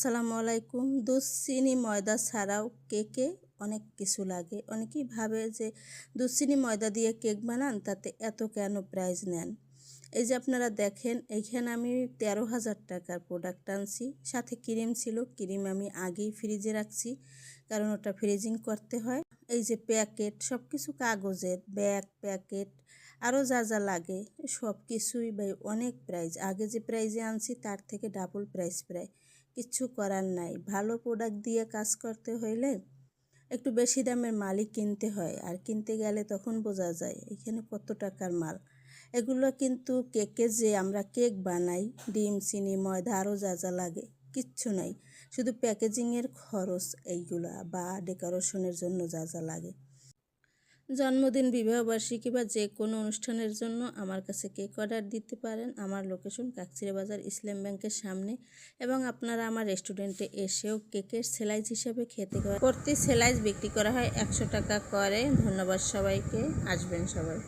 আসসালামু আলাইকুম। দুধ, চিনি, ময়দা ছাড়াও কেকে অনেক কিছু লাগে। অনেকেই ভাবে যে দুধ, চিনি, ময়দা দিয়ে কেক বানান, তাতে এত কেন প্রাইস নেন? এই যে আপনারা দেখেন, এইখানে আমি 13,000 টাকার প্রোডাক্ট আনছি। সাথে ক্রিম ছিল, ক্রিম আমি আগেই ফ্রিজে রাখছি, কারণ ওটা ফ্রিজিং করতে হয়। এই যে প্যাকেট, সব কিছু কাগজের ব্যাগ, প্যাকেট, আরও যা যা লাগে সব কিছুই ভাই অনেক প্রাইস। আগে যে প্রাইজে আনছি তার থেকে ডাবল প্রাইস প্রায়। কিচ্ছু করার নাই, ভালো প্রোডাক্ট দিয়ে কাজ করতে হইলে একটু বেশি দামের মালই কিনতে হয়, আর কিনতে গেলে তখন বোঝা যায় এখানে কত টাকার মাল। এগুলো কিন্তু কেকে যে আমরা কেক বানাই, ডিম, চিনি, ময়দা, আরও যা যা লাগে কিচ্ছু নাই, শুধু প্যাকেজিংয়ের খরচ এইগুলা বা ডেকোরেশনের জন্য যা যা লাগে। জন্মদিন, বিবাহবার্ষিকী বা যে কোনো অনুষ্ঠানের জন্য আমার কাছে কেক অর্ডার দিতে পারেন। আমার লোকেশন কাকচিড়া বাজার, ইসলাম ব্যাংকের সামনে। এবং আপনারা আমার রেস্টুরেন্টে এসেও কেকের সেলাইজ হিসেবে খেতে পারেন। প্রতি সেলাইজ বিক্রি করা হয় 100 টাকা করে। ধন্যবাদ সবাইকে, আসবেন সবাই।